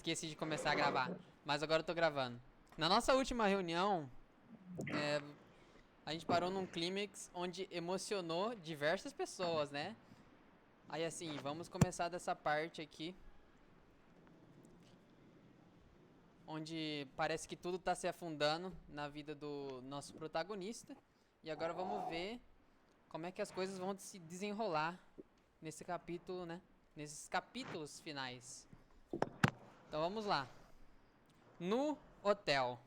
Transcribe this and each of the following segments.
Esqueci de começar a gravar, mas agora eu tô gravando. Na nossa última reunião, a gente parou num clímax onde emocionou diversas pessoas, né? Aí assim, vamos começar dessa parte aqui, onde parece que tudo tá se afundando na vida do nosso protagonista. E agora vamos ver como é que as coisas vão se desenrolar nesse capítulo, né? Nesses capítulos finais. Então vamos lá. No hotel.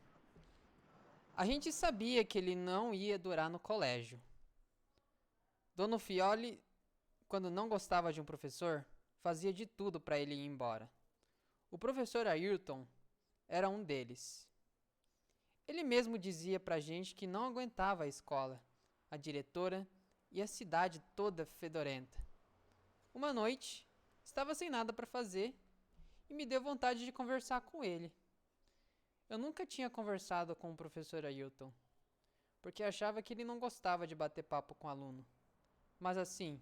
A gente sabia que ele não ia durar no colégio. Dono Fioli, quando não gostava de um professor, fazia de tudo para ele ir embora. O professor Ayrton era um deles. Ele mesmo dizia pra gente que não aguentava a escola, a diretora e a cidade toda fedorenta. Uma noite, estava sem nada para fazer e me deu vontade de conversar com ele. Eu nunca tinha conversado com o professor Ayrton, porque achava que ele não gostava de bater papo com aluno. Mas assim,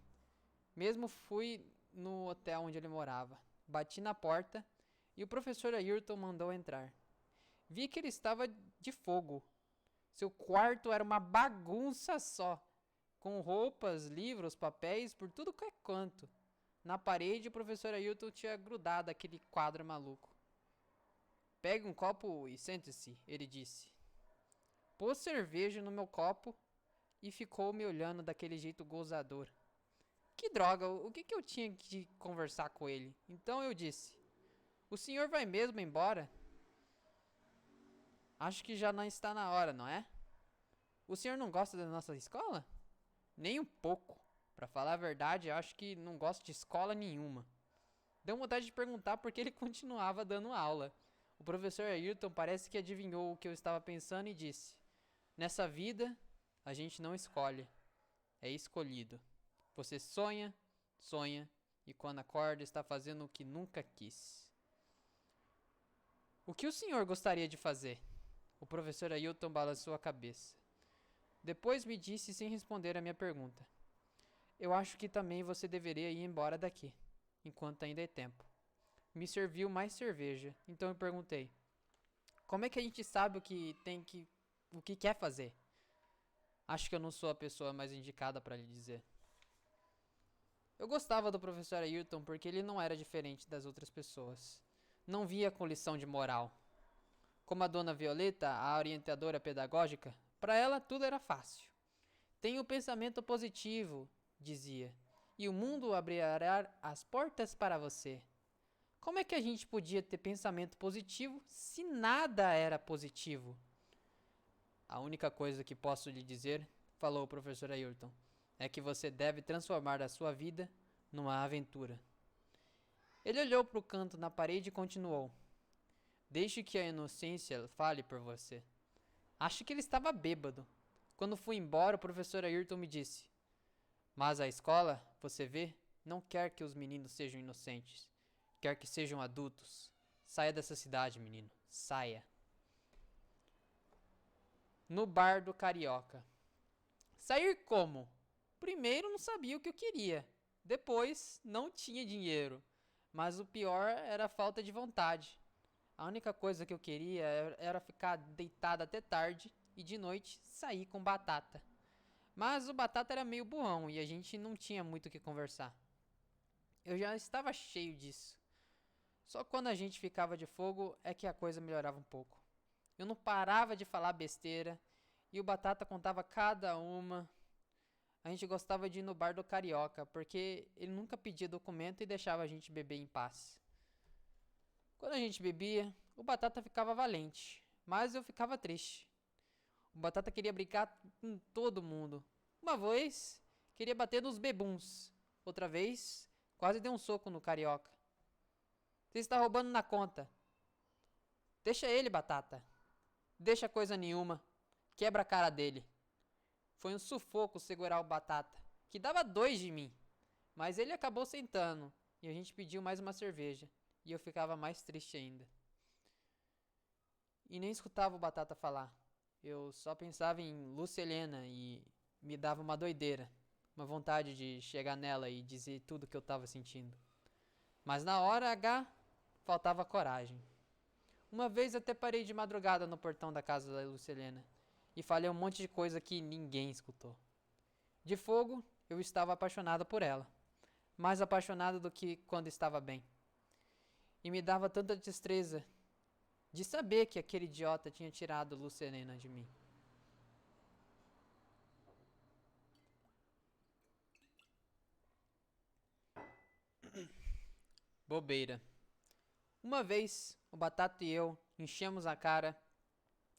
mesmo fui no hotel onde ele morava. Bati na porta e o professor Ayrton mandou entrar. Vi que ele estava de fogo. Seu quarto era uma bagunça só, com roupas, livros, papéis por tudo que é canto. Na parede, o professor Ayrton tinha grudado aquele quadro maluco. Pegue um copo e sente-se, ele disse. Pôs cerveja no meu copo e ficou me olhando daquele jeito gozador. Que droga, o que eu tinha que conversar com ele? Então eu disse: O senhor vai mesmo embora? Acho que já não está na hora, não é? O senhor não gosta da nossa escola? Nem um pouco. Para falar a verdade, acho que não gosto de escola nenhuma. Deu vontade de perguntar por que ele continuava dando aula. O professor Ayrton parece que adivinhou o que eu estava pensando e disse: Nessa vida, a gente não escolhe, é escolhido. Você sonha, sonha e quando acorda está fazendo o que nunca quis. O que o senhor gostaria de fazer? O professor Ailton balançou a cabeça. Depois me disse sem responder a minha pergunta. Eu acho que também você deveria ir embora daqui, enquanto ainda é tempo. Me serviu mais cerveja, então eu perguntei: Como é que a gente sabe o que quer fazer? Acho que eu não sou a pessoa mais indicada para lhe dizer. Eu gostava do professor Ayrton porque ele não era diferente das outras pessoas. Não via com lição de moral. Como a dona Violeta, a orientadora pedagógica, para ela tudo era fácil. Tenha o pensamento positivo, dizia, e o mundo abrirá as portas para você. Como é que a gente podia ter pensamento positivo se nada era positivo? A única coisa que posso lhe dizer, falou o professor Ayrton, é que você deve transformar a sua vida numa aventura. Ele olhou para o canto na parede e continuou. Deixe que a inocência fale por você. Acho que ele estava bêbado. Quando fui embora, o professor Ayrton me disse: Mas a escola, você vê, não quer que os meninos sejam inocentes. Quer que sejam adultos. Saia dessa cidade, menino. Saia. No bar do Carioca. Sair como? Primeiro não sabia o que eu queria. Depois não tinha dinheiro. Mas o pior era a falta de vontade. A única coisa que eu queria era ficar deitado até tarde e de noite sair com Batata. Mas o Batata era meio burrão e a gente não tinha muito o que conversar. Eu já estava cheio disso. Só quando a gente ficava de fogo é que a coisa melhorava um pouco. Eu não parava de falar besteira e o Batata contava cada uma. A gente gostava de ir no bar do Carioca porque ele nunca pedia documento e deixava a gente beber em paz. Quando a gente bebia, o Batata ficava valente, mas eu ficava triste. O Batata queria brincar com todo mundo. Uma vez, queria bater nos bebuns. Outra vez, quase deu um soco no Carioca. Você está roubando na conta. Deixa ele, Batata. Deixa coisa nenhuma. Quebra a cara dele. Foi um sufoco segurar o Batata, que dava dois de mim. Mas ele acabou sentando e a gente pediu mais uma cerveja. E eu ficava mais triste ainda. E nem escutava o Batata falar. Eu só pensava em Lúcia Helena e me dava uma doideira. Uma vontade de chegar nela e dizer tudo o que eu estava sentindo. Mas na hora H, faltava coragem. Uma vez até parei de madrugada no portão da casa da Lucilena e falei um monte de coisa que ninguém escutou. De fogo, eu estava apaixonado por ela, mais apaixonado do que quando estava bem. E me dava tanta destreza de saber que aquele idiota tinha tirado Lucilena de mim. Bobeira. Uma vez, o Batata e eu enchemos a cara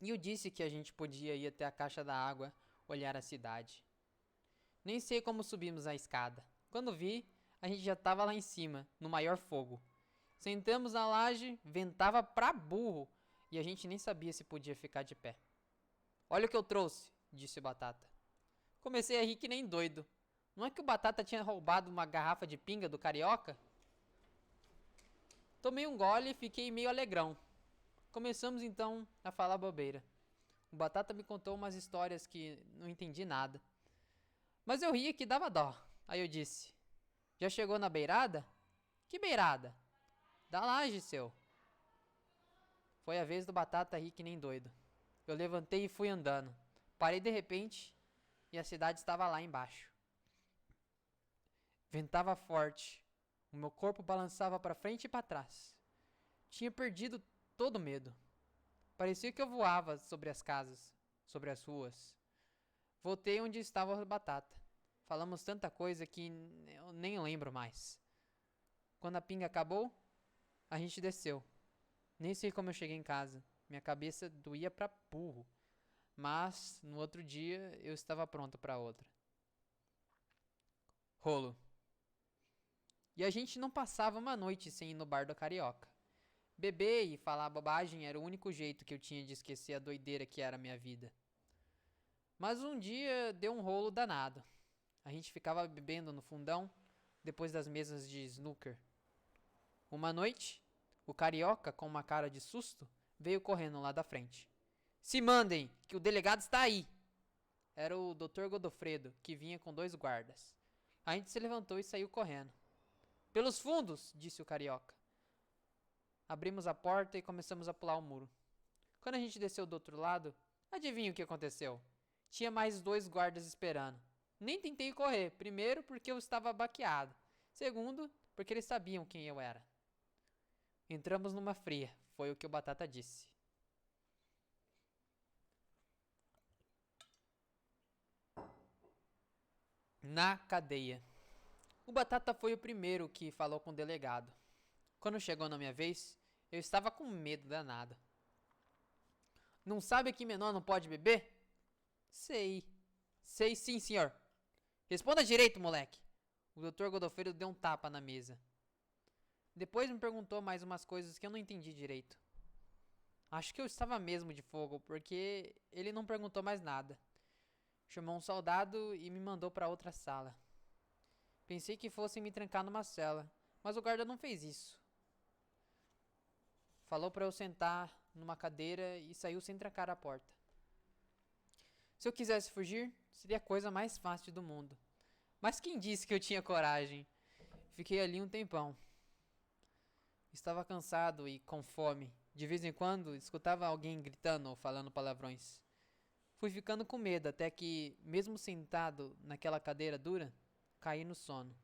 e eu disse que a gente podia ir até a caixa da água olhar a cidade. Nem sei como subimos a escada. Quando vi, a gente já estava lá em cima, no maior fogo. Sentamos na laje, ventava pra burro e a gente nem sabia se podia ficar de pé. Olha o que eu trouxe, disse o Batata. Comecei a rir que nem doido. Não é que o Batata tinha roubado uma garrafa de pinga do Carioca? Tomei um gole e fiquei meio alegrão. Começamos então a falar bobeira. O Batata me contou umas histórias que não entendi nada. Mas eu ria que dava dó. Aí eu disse: já chegou na beirada? Que beirada? Da laje, seu. Foi a vez do Batata rir que nem doido. Eu levantei e fui andando. Parei de repente e a cidade estava lá embaixo. Ventava forte. O meu corpo balançava para frente e para trás. Tinha perdido todo o medo. Parecia que eu voava sobre as casas, sobre as ruas. Voltei onde estava a Batata. Falamos tanta coisa que eu nem lembro mais. Quando a pinga acabou, a gente desceu. Nem sei como eu cheguei em casa. Minha cabeça doía pra burro. Mas, no outro dia, eu estava pronto para outra. Rolo. E a gente não passava uma noite sem ir no bar do Carioca. Beber e falar bobagem era o único jeito que eu tinha de esquecer a doideira que era a minha vida. Mas um dia deu um rolo danado. A gente ficava bebendo no fundão, depois das mesas de snooker. Uma noite, o Carioca, com uma cara de susto, veio correndo lá da frente. Se mandem, que o delegado está aí! Era o Dr. Godofredo, que vinha com 2 guardas. A gente se levantou e saiu correndo. Pelos fundos, disse o Carioca. Abrimos a porta e começamos a pular o muro. Quando a gente desceu do outro lado, adivinha o que aconteceu? Tinha mais 2 guardas esperando. Nem tentei correr, primeiro porque eu estava baqueado, segundo porque eles sabiam quem eu era. Entramos numa fria, foi o que o Batata disse. Na cadeia. O Batata foi o primeiro que falou com o delegado. Quando chegou na minha vez, eu estava com medo danado. Não sabe que menor não pode beber? Sei. Sei sim, senhor. Responda direito, moleque. O Dr. Godofredo deu um tapa na mesa. Depois me perguntou mais umas coisas que eu não entendi direito. Acho que eu estava mesmo de fogo, porque ele não perguntou mais nada. Chamou um soldado e me mandou para outra sala. Pensei que fossem me trancar numa cela, mas o guarda não fez isso. Falou para eu sentar numa cadeira e saiu sem trancar a porta. Se eu quisesse fugir, seria a coisa mais fácil do mundo. Mas quem disse que eu tinha coragem? Fiquei ali um tempão. Estava cansado e com fome. De vez em quando, escutava alguém gritando ou falando palavrões. Fui ficando com medo até que, mesmo sentado naquela cadeira dura, caí no sono.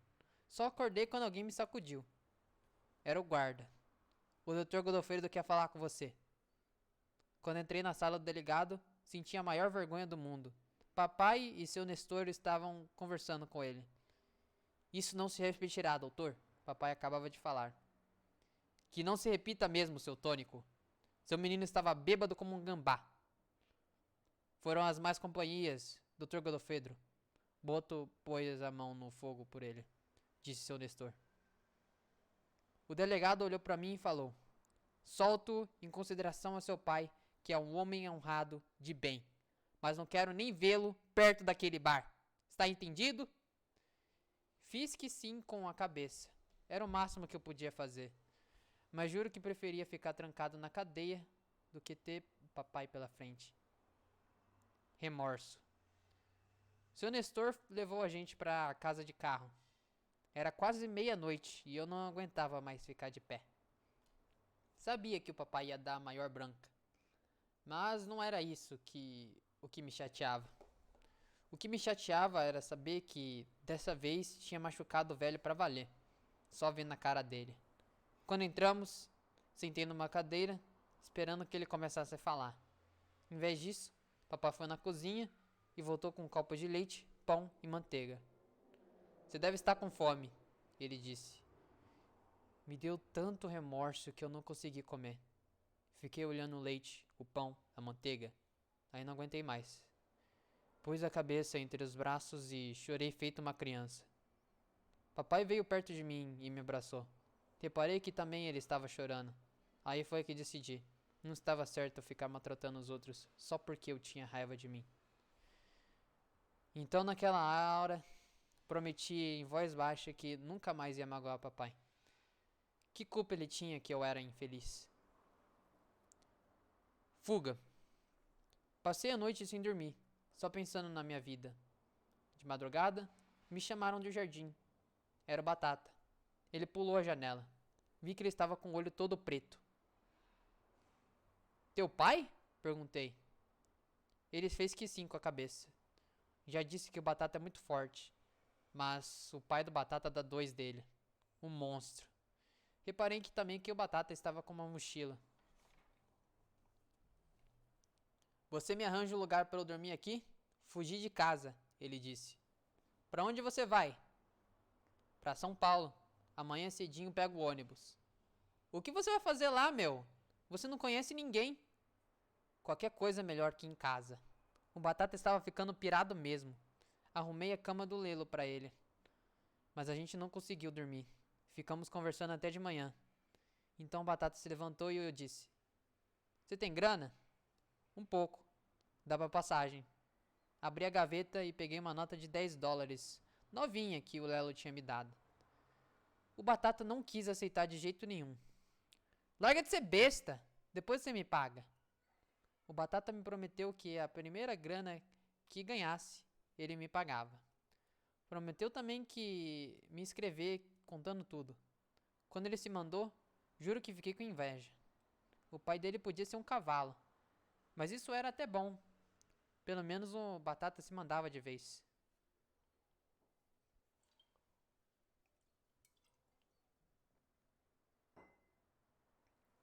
Só acordei quando alguém me sacudiu. Era o guarda. O Dr. Godofredo quer falar com você. Quando entrei na sala do delegado, senti a maior vergonha do mundo. Papai e seu Nestor estavam conversando com ele. Isso não se repetirá, doutor. Papai acabava de falar. Que não se repita mesmo, seu tônico. Seu menino estava bêbado como um gambá. Foram as más companhias, Dr. Godofredo. Boto pôs a mão no fogo por ele, disse seu Nestor. O delegado olhou para mim e falou: solto em consideração a seu pai, que é um homem honrado de bem. Mas não quero nem vê-lo perto daquele bar. Está entendido? Fiz que sim com a cabeça. Era o máximo que eu podia fazer. Mas juro que preferia ficar trancado na cadeia do que ter o papai pela frente. Remorso. Seu Nestor levou a gente para a casa de carro. Era quase meia-noite e eu não aguentava mais ficar de pé. Sabia que o papai ia dar a maior branca, mas não era isso o que me chateava. O que me chateava era saber que dessa vez tinha machucado o velho pra valer, só vendo a cara dele. Quando entramos, sentei numa cadeira, esperando que ele começasse a falar. Em vez disso, papai foi na cozinha e voltou com um copo de leite, pão e manteiga. Você deve estar com fome, ele disse. Me deu tanto remorso que eu não consegui comer. Fiquei olhando o leite, o pão, a manteiga. Aí não aguentei mais. Pus a cabeça entre os braços e chorei feito uma criança. Papai veio perto de mim e me abraçou. Reparei que também ele estava chorando. Aí foi que decidi. Não estava certo ficar maltratando os outros só porque eu tinha raiva de mim. Então naquela hora, prometi em voz baixa que nunca mais ia magoar papai. Que culpa ele tinha que eu era infeliz? Fuga. Passei a noite sem dormir, só pensando na minha vida. De madrugada, me chamaram do jardim. Era o Batata. Ele pulou a janela. Vi que ele estava com o olho todo preto. Teu pai? Perguntei. Ele fez que sim com a cabeça. Já disse que o Batata é muito forte, mas o pai do Batata dá dois dele. Um monstro. Reparei que também que o Batata estava com uma mochila. Você me arranja um lugar para eu dormir aqui? Fugi de casa, ele disse. Para onde você vai? Para São Paulo. Amanhã cedinho pego o ônibus. O que você vai fazer lá, meu? Você não conhece ninguém. Qualquer coisa é melhor que em casa. O Batata estava ficando pirado mesmo. Arrumei a cama do Lelo para ele. Mas a gente não conseguiu dormir. Ficamos conversando até de manhã. Então o Batata se levantou e eu disse: Você tem grana? Um pouco. Dá pra passagem. Abri a gaveta e peguei uma nota de $10, novinha que o Lelo tinha me dado. O Batata não quis aceitar de jeito nenhum. Larga de ser besta, depois você me paga. O Batata me prometeu que a primeira grana que ganhasse, ele me pagava. Prometeu também que me escrever contando tudo. Quando ele se mandou, juro que fiquei com inveja. O pai dele podia ser um cavalo, mas isso era até bom. Pelo menos o Batata se mandava de vez.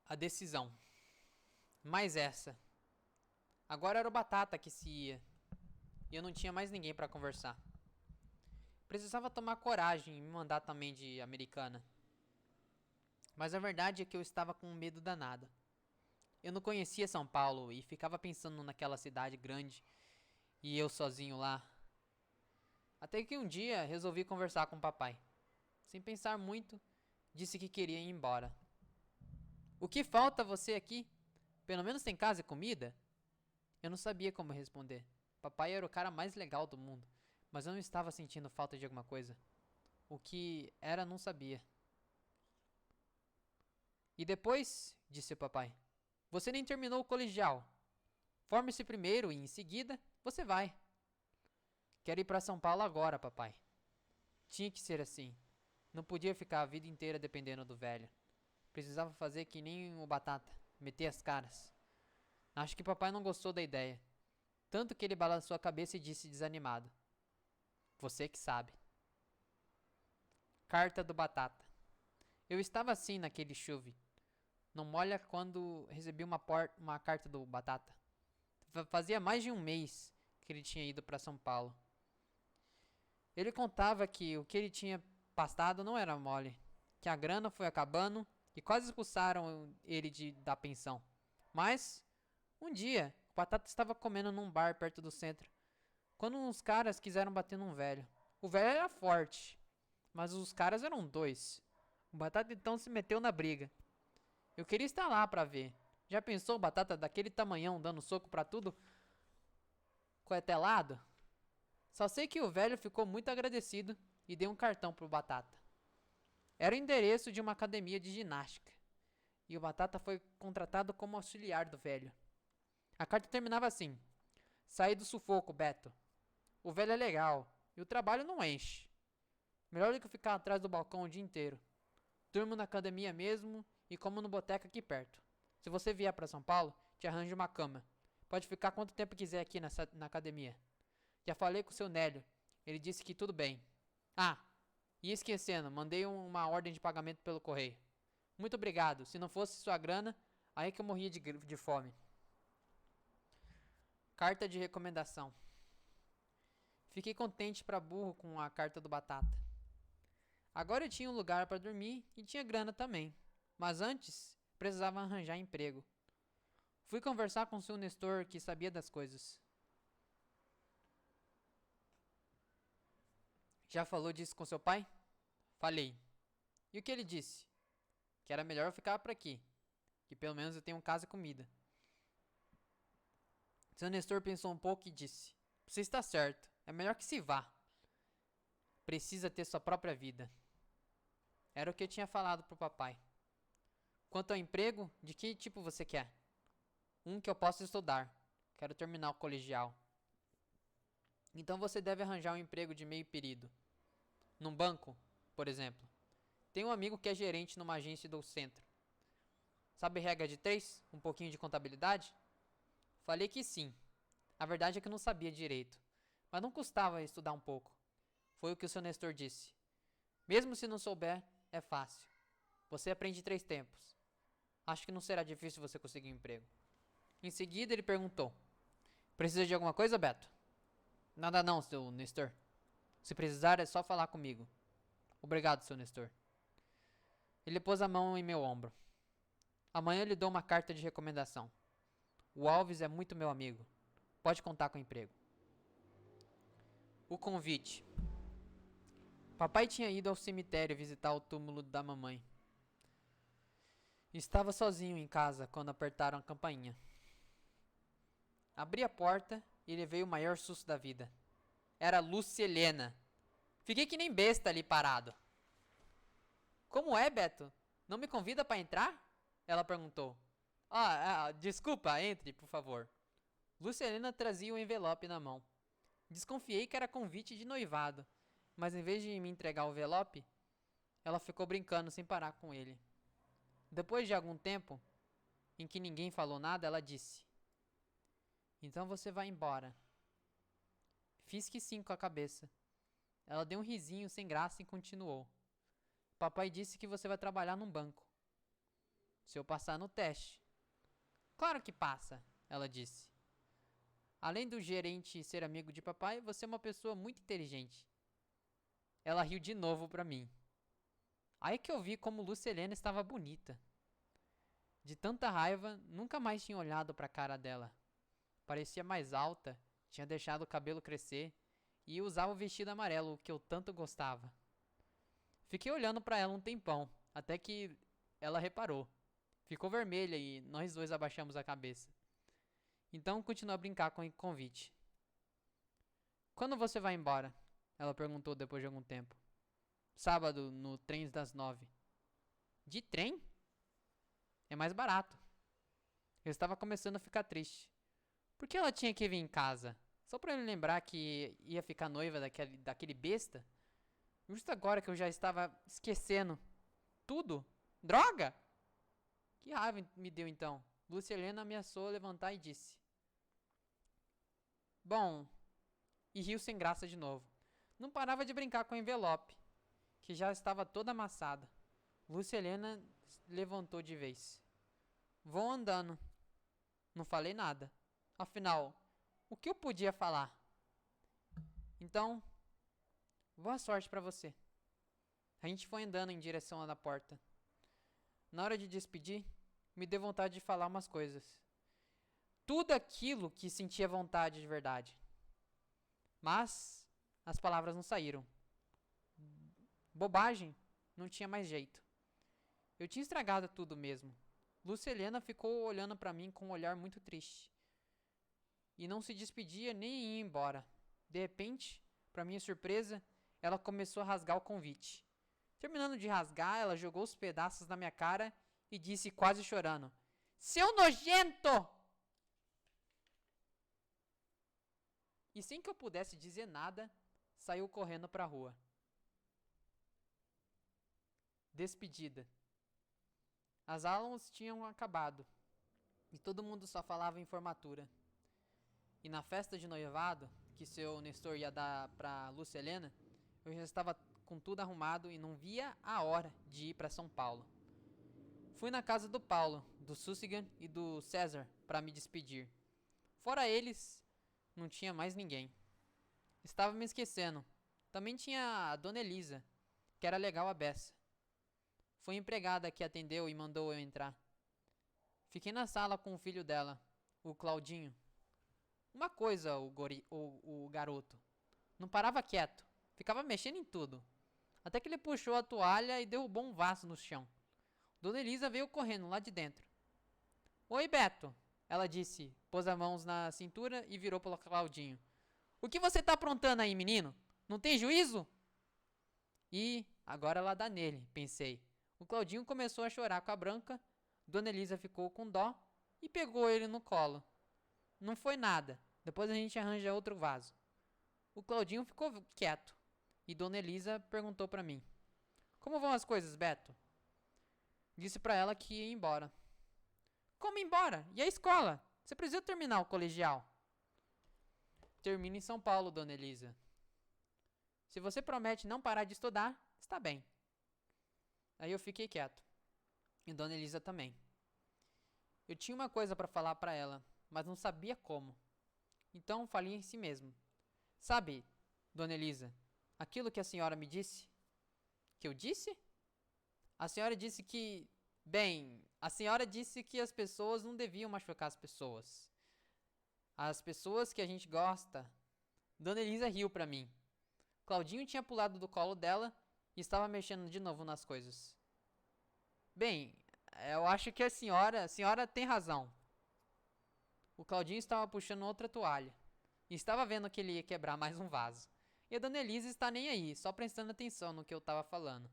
A decisão. Mais essa. Agora era o Batata que se ia. E eu não tinha mais ninguém para conversar. Precisava tomar coragem e me mandar também de Americana. Mas a verdade é que eu estava com um medo danado. Eu não conhecia São Paulo e ficava pensando naquela cidade grande e eu sozinho lá. Até que um dia resolvi conversar com o papai. Sem pensar muito, disse que queria ir embora. O que falta você aqui? Pelo menos tem casa e comida? Eu não sabia como responder. Papai era o cara mais legal do mundo, mas eu não estava sentindo falta de alguma coisa. O que era, não sabia. E depois, disse o papai, você nem terminou o colegial. Forme-se primeiro e em seguida você vai. Quero ir para São Paulo agora, papai. Tinha que ser assim. Não podia ficar a vida inteira dependendo do velho. Precisava fazer que nem o Batata, meter as caras. Acho que papai não gostou da ideia. Tanto que ele balançou a cabeça e disse desanimado: Você que sabe. Carta do Batata. Eu estava assim naquele chuve. Não molha quando recebi uma carta do Batata. Fazia mais de um mês que ele tinha ido para São Paulo. Ele contava que o que ele tinha passado não era mole, que a grana foi acabando e quase expulsaram ele da pensão. Mas, um dia, o Batata estava comendo num bar perto do centro, quando uns caras quiseram bater num velho. O velho era forte, mas os caras eram dois. O Batata então se meteu na briga. Eu queria estar lá pra ver. Já pensou o Batata daquele tamanhão dando soco pra tudo coetelado? Só sei que o velho ficou muito agradecido e deu um cartão pro Batata. Era o endereço de uma academia de ginástica. E o Batata foi contratado como auxiliar do velho. A carta terminava assim: Saí do sufoco, Beto. O velho é legal e o trabalho não enche. Melhor do que ficar atrás do balcão o dia inteiro. Durmo na academia mesmo e como no boteco aqui perto. Se você vier para São Paulo, te arranjo uma cama. Pode ficar quanto tempo quiser aqui na academia. Já falei com o seu Nélio. Ele disse que tudo bem. Ah, e esquecendo, mandei uma ordem de pagamento pelo correio. Muito obrigado. Se não fosse sua grana, aí que eu morria de fome. Carta de recomendação. Fiquei contente pra burro com a carta do Batata. Agora eu tinha um lugar para dormir e tinha grana também. Mas antes, precisava arranjar emprego. Fui conversar com o seu Nestor, que sabia das coisas. Já falou disso com seu pai? Falei. E o que ele disse? Que era melhor eu ficar por aqui, que pelo menos eu tenho casa e comida. Seu Nestor pensou um pouco e disse: Você está certo, é melhor que se vá. Precisa ter sua própria vida. Era o que eu tinha falado pro papai. Quanto ao emprego, de que tipo você quer? Um que eu possa estudar. Quero terminar o colegial. Então você deve arranjar um emprego de meio período. Num banco, por exemplo. Tenho um amigo que é gerente numa agência do centro. Sabe regra de 3? Um pouquinho de contabilidade? Falei que sim. A verdade é que eu não sabia direito. Mas não custava estudar um pouco. Foi o que o seu Nestor disse. Mesmo se não souber, é fácil. Você aprende 3 tempos. Acho que não será difícil você conseguir um emprego. Em seguida ele perguntou: Precisa de alguma coisa, Beto? Nada não, seu Nestor. Se precisar é só falar comigo. Obrigado, seu Nestor. Ele pôs a mão em meu ombro. Amanhã eu lhe dou uma carta de recomendação. O Alves é muito meu amigo. Pode contar com o emprego. O convite. Papai tinha ido ao cemitério visitar o túmulo da mamãe. Estava sozinho em casa quando apertaram a campainha. Abri a porta e levei o maior susto da vida. Era Lúcia Helena. Fiquei que nem besta ali parado. Como é, Beto? Não me convida para entrar? Ela perguntou. Desculpa, entre, por favor. Lúcia Helena trazia o envelope na mão. Desconfiei que era convite de noivado, mas em vez de me entregar o envelope, ela ficou brincando sem parar com ele. Depois de algum tempo, em que ninguém falou nada, ela disse: Então você vai embora. Fiz que sim com a cabeça. Ela deu um risinho sem graça e continuou. Papai disse que você vai trabalhar num banco. Se eu passar no teste. Claro que passa, ela disse. Além do gerente ser amigo de papai, você é uma pessoa muito inteligente. Ela riu de novo pra mim. Aí que eu vi como Lúcia Helena estava bonita. De tanta raiva, nunca mais tinha olhado pra cara dela. Parecia mais alta, tinha deixado o cabelo crescer e usava o vestido amarelo que eu tanto gostava. Fiquei olhando pra ela um tempão, até que ela reparou. Ficou vermelha e nós dois abaixamos a cabeça. Então continuou a brincar com o convite. Quando você vai embora? Ela perguntou depois de algum tempo. Sábado, no trem das 9. De trem? É mais barato. Eu estava começando a ficar triste. Por que ela tinha que vir em casa? Só pra ele lembrar que ia ficar noiva daquele besta? Justo agora que eu já estava esquecendo tudo? Droga! Que raiva me deu então. Lúcia Helena ameaçou levantar e disse: Bom, e riu sem graça de novo. Não parava de brincar com o envelope, que já estava toda amassada. Lúcia Helena levantou de vez. Vou andando. Não falei nada. Afinal, o que eu podia falar? Então, boa sorte pra você. A gente foi andando em direção à porta. Na hora de despedir, me deu vontade de falar umas coisas. Tudo aquilo que sentia vontade de verdade. Mas as palavras não saíram. Bobagem, não tinha mais jeito. Eu tinha estragado tudo mesmo. Lúcia Helena ficou olhando pra mim com um olhar muito triste. E não se despedia nem ia embora. De repente, pra minha surpresa, ela começou a rasgar o convite. Terminando de rasgar, ela jogou os pedaços na minha cara e disse quase chorando: Seu nojento! E sem que eu pudesse dizer nada, saiu correndo pra rua. Despedida. As aulas tinham acabado e todo mundo só falava em formatura. E na festa de noivado, que seu Nestor ia dar pra Lúcia Helena, eu já estava com tudo arrumado e não via a hora de ir para São Paulo. Fui na casa do Paulo, do Sussigan e do César para me despedir. Fora eles, não tinha mais ninguém. Estava me esquecendo. Também tinha a Dona Elisa, que era legal a beça. Foi a empregada que atendeu e mandou eu entrar. Fiquei na sala com o filho dela, o Claudinho. Uma coisa, o garoto. Não parava quieto. Ficava mexendo em tudo. Até que ele puxou a toalha e derrubou um vaso no chão. Dona Elisa veio correndo lá de dentro. Oi, Beto, ela disse, pôs as mãos na cintura e virou para o Claudinho. O que você tá aprontando aí, menino? Não tem juízo? E agora ela dá nele, pensei. O Claudinho começou a chorar com a Branca. Dona Elisa ficou com dó e pegou ele no colo. Não foi nada. Depois a gente arranja outro vaso. O Claudinho ficou quieto. E Dona Elisa perguntou pra mim. Como vão as coisas, Beto? Disse pra ela que ia embora. Como embora? E a escola? Você precisa terminar o colegial. Termino em São Paulo, Dona Elisa. Se você promete não parar de estudar, está bem. Aí eu fiquei quieto. E Dona Elisa também. Eu tinha uma coisa pra falar pra ela, mas não sabia como. Então falei em si mesmo. Sabe, Dona Elisa, aquilo que a senhora me disse? Que eu disse? A senhora disse que... Bem, a senhora disse que as pessoas não deviam machucar as pessoas. As pessoas que a gente gosta. Dona Elisa riu pra mim. Claudinho tinha pulado do colo dela e estava mexendo de novo nas coisas. Bem, eu acho que a senhora tem razão. O Claudinho estava puxando outra toalha e estava vendo que ele ia quebrar mais um vaso. E a Dona Elisa está nem aí, só prestando atenção no que eu estava falando.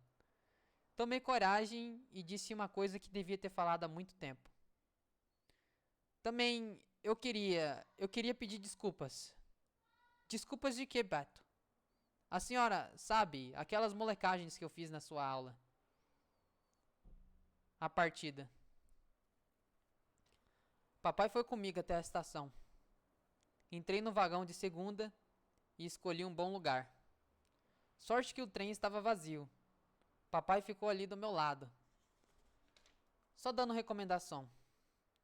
Tomei coragem e disse uma coisa que devia ter falado há muito tempo. Também eu queria pedir desculpas. Desculpas de quê, Beto? A senhora sabe aquelas molecagens que eu fiz na sua aula. A partida. Papai foi comigo até a estação. Entrei no vagão de segunda e escolhi um bom lugar. Sorte que o trem estava vazio. Papai ficou ali do meu lado. Só dando recomendação.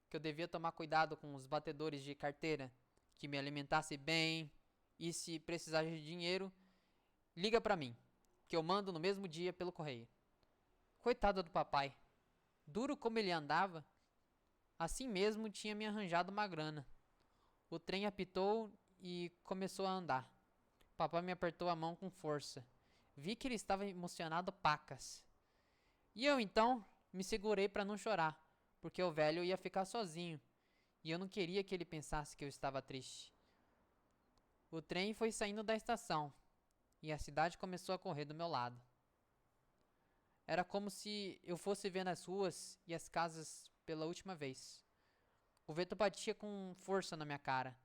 Que eu devia tomar cuidado com os batedores de carteira. Que me alimentasse bem. E se precisar de dinheiro, liga pra mim. Que eu mando no mesmo dia pelo correio. Coitado do papai. Duro como ele andava, assim mesmo tinha me arranjado uma grana. O trem apitou e começou a andar. Papai me apertou a mão com força. Vi que ele estava emocionado pacas. E eu então me segurei para não chorar, porque o velho ia ficar sozinho e eu não queria que ele pensasse que eu estava triste. O trem foi saindo da estação e a cidade começou a correr do meu lado. Era como se eu fosse vendo as ruas e as casas pela última vez. O vento batia com força na minha cara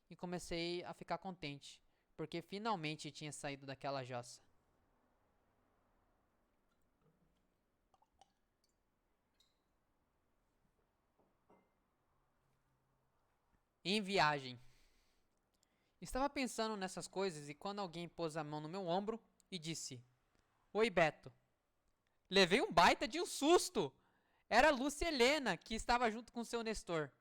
e comecei a ficar contente, porque finalmente tinha saído daquela jossa. Em viagem. Estava pensando nessas coisas e quando alguém pôs a mão no meu ombro e disse: Oi, Beto. Levei um baita de um susto. Era a Lúcia Helena, que estava junto com seu Nestor.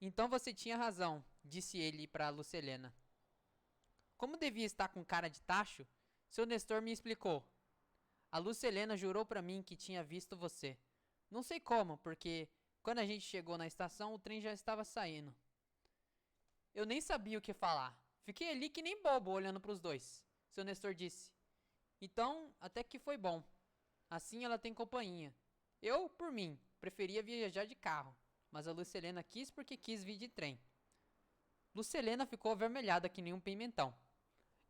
Então você tinha razão, disse ele para a Lúcia Helena. Como devia estar com cara de tacho, seu Nestor me explicou. A Lúcia Helena jurou para mim que tinha visto você. Não sei como, porque quando a gente chegou na estação, o trem já estava saindo. Eu nem sabia o que falar. Fiquei ali que nem bobo olhando para os dois. Seu Nestor disse. Então, até que foi bom. Assim ela tem companhia. Eu, por mim, preferia viajar de carro, mas a Lucelena quis porque quis vir de trem. Lucelena ficou avermelhada que nem um pimentão.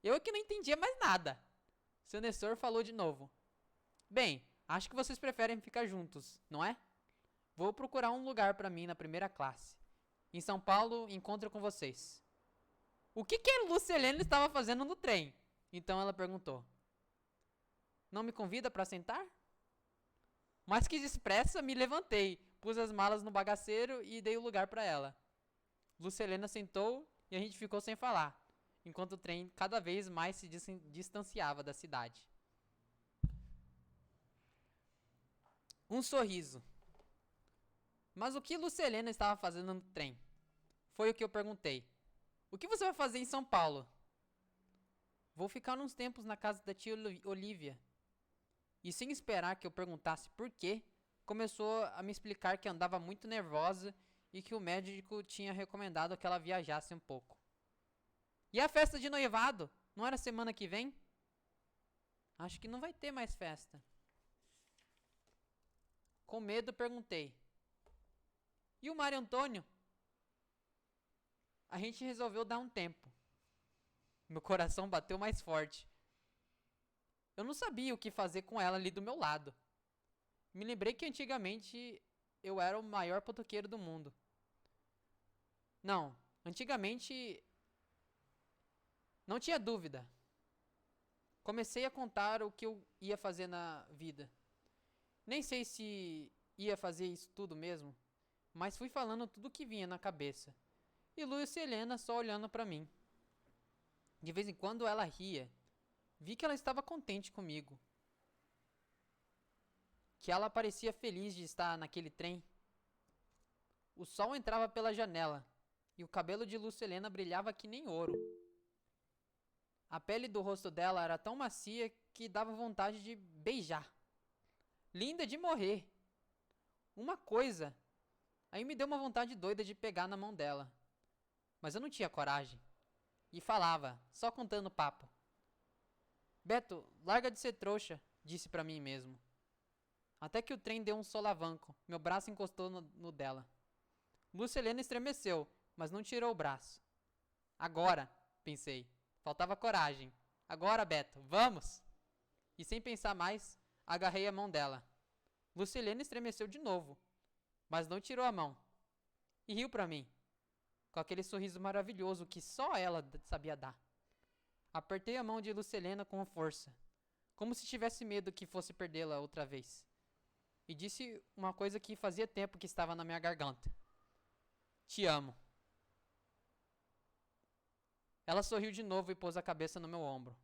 Eu é que não entendia mais nada. Seu Nestor falou de novo. Bem, acho que vocês preferem ficar juntos, não é? Vou procurar um lugar para mim na primeira classe. Em São Paulo, encontro com vocês. O que a Lucelena estava fazendo no trem? Então ela perguntou. Não me convida para sentar? Mas que depressa me levantei, pus as malas no bagaceiro e dei o lugar para ela. Lucelena sentou e a gente ficou sem falar, enquanto o trem cada vez mais se distanciava da cidade. Um sorriso. Mas o que Lucelena estava fazendo no trem? Foi o que eu perguntei. O que você vai fazer em São Paulo? Vou ficar uns tempos na casa da tia Olivia. E sem esperar que eu perguntasse por quê, começou a me explicar que andava muito nervosa e que o médico tinha recomendado que ela viajasse um pouco. E a festa de noivado? Não era semana que vem? Acho que não vai ter mais festa. Com medo, perguntei. E o Mário Antônio? A gente resolveu dar um tempo. Meu coração bateu mais forte. Eu não sabia o que fazer com ela ali do meu lado. Me lembrei que antigamente eu era o maior potoqueiro do mundo. Não, antigamente não tinha dúvida. Comecei a contar o que eu ia fazer na vida. Nem sei se ia fazer isso tudo mesmo, mas fui falando tudo o que vinha na cabeça. E Lúcia e Helena só olhando para mim. De vez em quando ela ria. Vi que ela estava contente comigo. Que ela parecia feliz de estar naquele trem. O sol entrava pela janela e o cabelo de Lúcia Helena brilhava que nem ouro. A pele do rosto dela era tão macia que dava vontade de beijar. Linda de morrer. Uma coisa. Aí me deu uma vontade doida de pegar na mão dela. Mas eu não tinha coragem. E falava, só contando papo. Beto, larga de ser trouxa, disse pra mim mesmo. Até que o trem deu um solavanco. Meu braço encostou no dela. Lúcia Helena estremeceu, mas não tirou o braço. Agora, pensei. Faltava coragem. Agora, Beto, vamos! E sem pensar mais, agarrei a mão dela. Lúcia Helena estremeceu de novo, mas não tirou a mão. E riu pra mim, com aquele sorriso maravilhoso que só ela sabia dar. Apertei a mão de Lúcia Helena com força, como se tivesse medo que fosse perdê-la outra vez. E disse uma coisa que fazia tempo que estava na minha garganta. Te amo. Ela sorriu de novo e pôs a cabeça no meu ombro.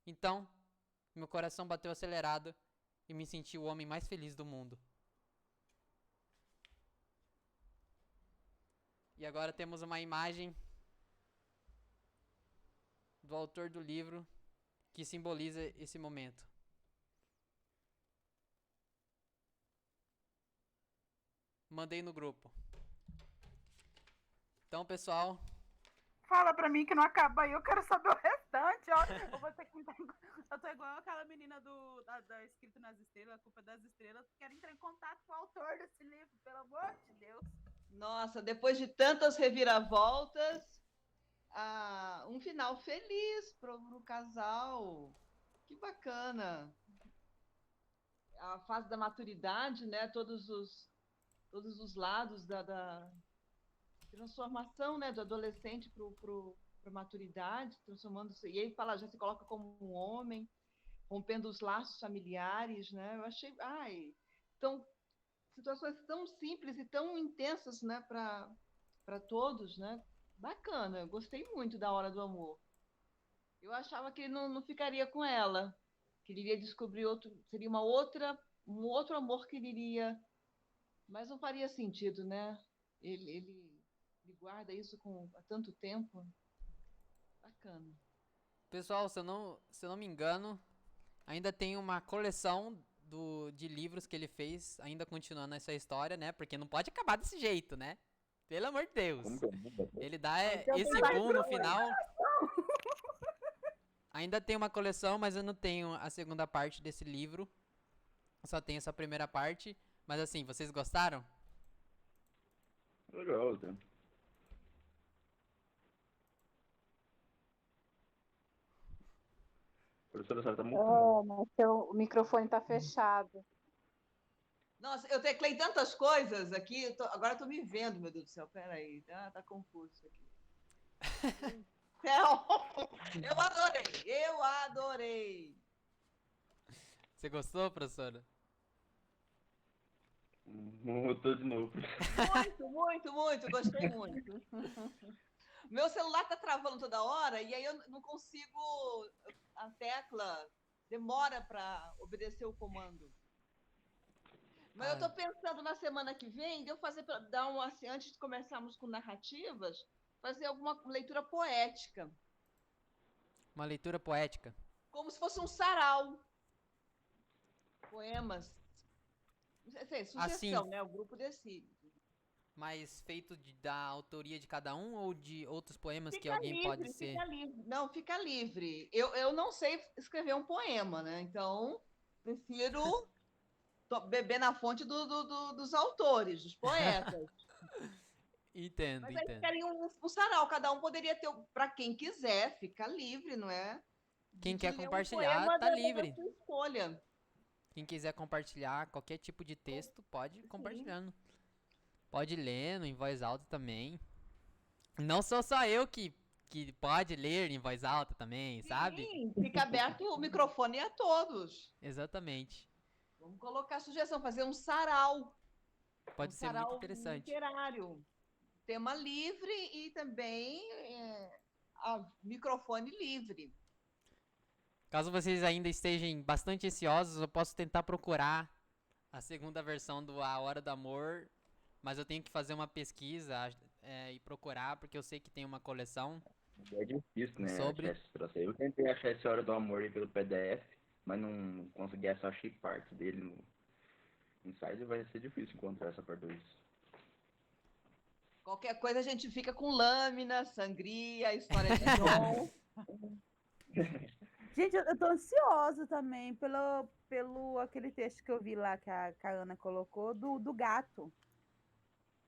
Então, meu coração bateu acelerado e me senti o homem mais feliz do mundo. E agora temos uma imagem do autor do livro que simboliza esse momento. Mandei no grupo. Então, pessoal, fala pra mim que não acaba aí, eu quero saber o restante, ó. Eu vou ter que entrar eu tô igual aquela menina da Escrito nas Estrelas, A Culpa das Estrelas, quero entrar em contato com o autor desse livro, pelo amor de Deus. Nossa, depois de tantas reviravoltas, um final feliz pro casal. Que bacana. A fase da maturidade, né? Todos os lados da transformação, né? Do adolescente para a maturidade, transformando-se. E ele fala, já se coloca como um homem, rompendo os laços familiares, né? Eu achei, então, situações tão simples e tão intensas, né? Para todos, né? Bacana, eu gostei muito da Hora do Amor. Eu achava que ele não ficaria com ela, que ele iria descobrir seria um outro amor que ele iria, mas não faria sentido, né? Ele guarda isso há tanto tempo. Bacana. pessoal, se eu não me engano, ainda tem uma coleção de livros que ele fez, ainda continuando essa história, né? Porque não pode acabar desse jeito, né? Pelo amor de Deus. Ele dá esse boom no final. Ainda tem uma coleção, mas eu não tenho a segunda parte desse livro. Só tenho essa primeira parte. Mas assim, vocês gostaram? Legal, tá? Professora, a senhora tá muito. Mas o microfone tá fechado. Nossa, eu teclei tantas coisas aqui, agora eu tô me vendo, meu Deus do céu, peraí, tá confuso isso aqui. Eu adorei. Você gostou, professora? Voltou de novo. Muito, muito, muito, gostei muito. Meu celular tá travando toda hora e aí eu não consigo. A tecla demora para obedecer o comando. Mas eu tô Ah, pensando na semana que vem de eu fazer dar um assim, antes de começarmos com narrativas, fazer alguma leitura poética, uma leitura poética. como se fosse um sarau, poemas. Sei, Assim, sugestão, né? O grupo decide. mas feito da autoria de cada um ou de outros poemas que Fica alguém pode livre, ser. fica livre. Não, fica livre. Eu não sei escrever um poema, né? Então, prefiro beber na fonte dos autores, dos poetas. Entendo, Mas aí entendo. ficaria um sarau, cada um poderia ter, para quem quiser, fica livre, não é? Quem De quer ler um compartilhar, poema tá da livre. sua escolha. Quem quiser compartilhar qualquer tipo de texto, pode ir Sim, compartilhando. Pode ir lendo em voz alta também. Não sou só eu que pode ler em voz alta também, sabe? sim, fica aberto o microfone a todos. Exatamente. Vamos colocar a sugestão, fazer um Pode ser muito sarau interessante. literário. Tema livre e também microfone livre. Caso vocês ainda estejam bastante ansiosos, eu posso tentar procurar a segunda versão do A Hora do Amor, mas eu tenho que fazer uma pesquisa e procurar, porque eu sei que tem uma coleção É difícil, né, achar sobre. esse troço aí. Eu tentei achar essa Hora do Amor aí pelo PDF, mas não consegui, só achei parte dele no site, vai ser difícil encontrar essa parte 2. Qualquer coisa a gente fica com lâmina, sangria, história de John. Gente, eu tô ansiosa também pelo aquele texto que eu vi lá que a Ana colocou, do gato.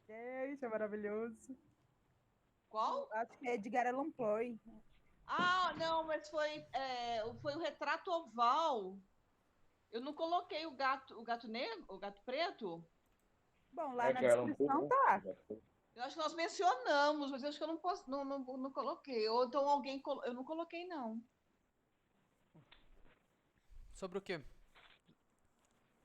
Gente, é maravilhoso. Qual? Acho que é Edgar Allan Poe. Ah, não, mas foi o retrato oval. Eu não coloquei o gato negro, o gato preto. Bom, lá É na que ela um descrição pouco, tá. né? Eu acho que nós mencionamos, mas eu acho que eu não, posso, não coloquei. Ou então alguém. Eu não coloquei, não. Sobre o quê?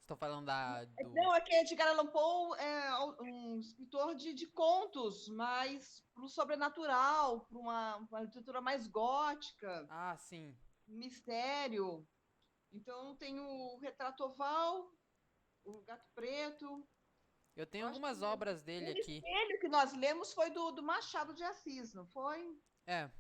Estou falando do. Não, é que Edgar Allan Poe é um escritor de contos, mais para o sobrenatural, para uma literatura mais gótica, Ah, sim. mistério. Então tem o Retrato Oval, o Gato Preto. Eu Eu tenho acho que algumas obras dele o aqui. espelho que nós lemos foi do Machado de Assis, não foi? É,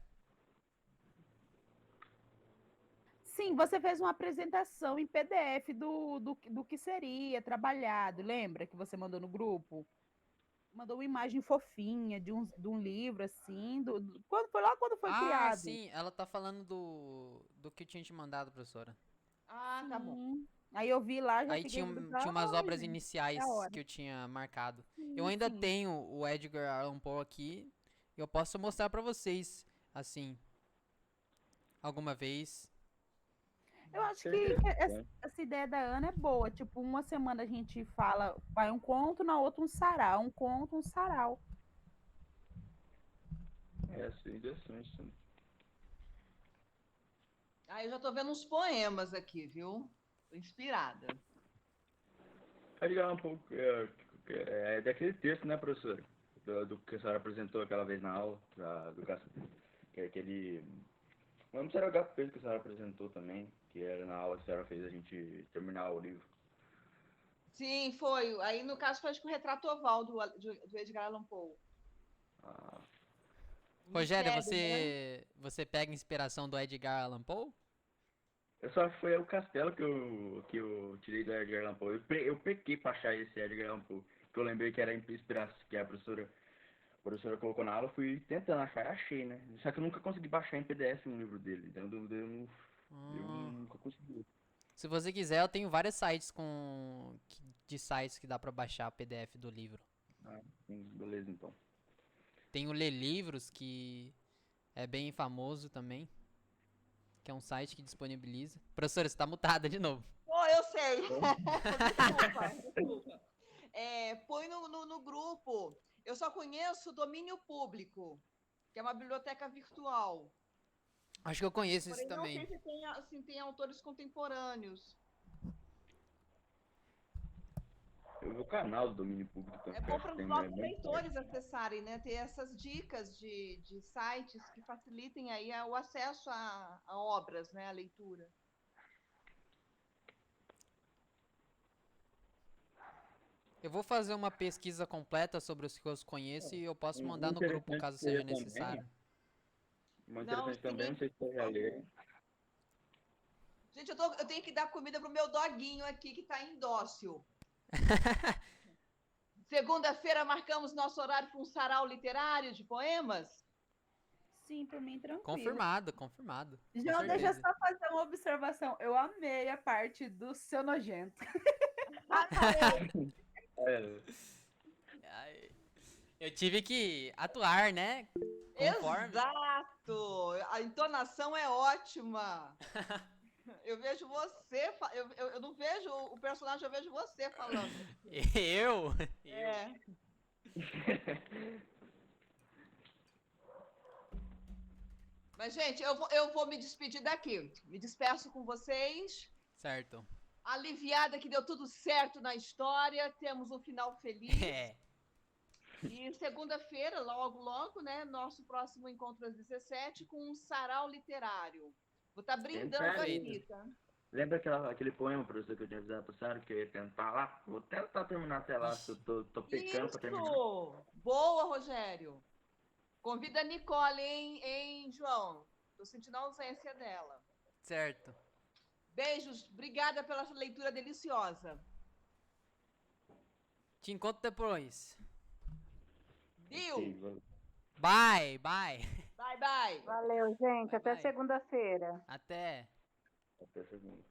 Sim, você fez uma apresentação em PDF do que seria trabalhado, lembra que você mandou no grupo? Mandou uma imagem fofinha de um livro, assim, quando foi lá quando foi ah, criado. sim, ela tá falando do que eu tinha te mandado, professora. Ah, tá bom. Sim. Aí eu vi lá, já Aí fiquei, tinha umas ai, obras gente, é a iniciais hora. que eu tinha marcado. Eu Sim, ainda sim. tenho o Edgar Allan Poe aqui. Eu posso mostrar pra vocês, assim, alguma vez. Eu acho que Certeza. essa ideia da Ana é boa. Tipo, uma semana a gente fala, vai um conto, na outra um sarau. Um conto, um sarau. É, sim, interessante. Sim. Ah, eu já estou vendo uns poemas aqui, viu? Tô inspirada. Pode ligar um pouco, é daquele texto, né, professor? Do que a senhora apresentou aquela vez na aula, que é aquele. Não lembro se era o gato preto que a senhora apresentou também, que era na aula que a senhora fez a gente terminar o livro. Sim, foi. Aí, no caso, foi acho que o Retrato Oval do Edgar Allan Poe. Ah, O Rogério, mistério, né? você pega inspiração do Edgar Allan Poe? eu só foi o castelo que eu tirei do Edgar Allan Poe. Eu pequei pra achar esse Edgar Allan Poe, que eu lembrei que era a inspiração que a professora colocou na aula, eu fui tentando achar e achei, né? Só que eu nunca consegui baixar em PDF um livro dele, então eu Hum, nunca consegui. se você quiser, eu tenho vários sites de sites que dá pra baixar PDF do livro. Ah, sim, beleza então. Tem o Lê Livros, que é bem famoso também, que é um site que disponibiliza. Professora, você tá mutada de novo. Oh, eu sei. Desculpa, desculpa. Põe no grupo. Eu só conheço o Domínio Público, que é uma biblioteca virtual. Acho que eu conheço esse Porém, não também. sei se tem, assim, tem autores contemporâneos. o canal do domínio público. É que eu bom acho para que os tem nossos bem leitores acessarem, né? Ter essas dicas de sites que facilitem aí o acesso a obras, né? A leitura. Eu vou fazer uma pesquisa completa sobre os que eu conheço e eu posso mandar no grupo interessante caso seria seja necessário. Uma Não, interessante também, não sim. sei se você já leu. Gente, eu tenho que dar comida pro meu doguinho aqui que está em dócil. Segunda-feira marcamos nosso horário para um sarau literário de poemas. Sim, por mim, tranquilo. Confirmado, confirmado. Com João, deixa eu certeza. só fazer uma observação. Eu amei a parte do seu nojento. É, Ai, eu tive que atuar, né? Conforme. Exato! A entonação é ótima. Eu vejo você, eu não vejo o personagem, eu vejo você falando. Eu? É. Mas, gente, eu vou me despedir daqui. Me despeço com vocês. Certo. Aliviada que deu tudo certo na história. Temos um final feliz. É. E segunda-feira, logo, logo, né? Nosso próximo encontro às 17 com um sarau literário. Vou estar brindando Perfeito. aqui, tá? Lembra aquele poema, professor, que eu tinha avisado pro Sara, que eu ia tentar lá? Vou tentar terminar até lá, se eu tô pecando pra terminar. Isso! Boa, Rogério. Convida a Nicole, hein, João? Tô sentindo a ausência dela. Certo. Beijos, obrigada pela leitura deliciosa. Te encontro depois. Deal! Ok, valeu. Bye, bye. Bye, bye. Valeu, gente. Bye, Até bye. segunda-feira. Até. Até segunda.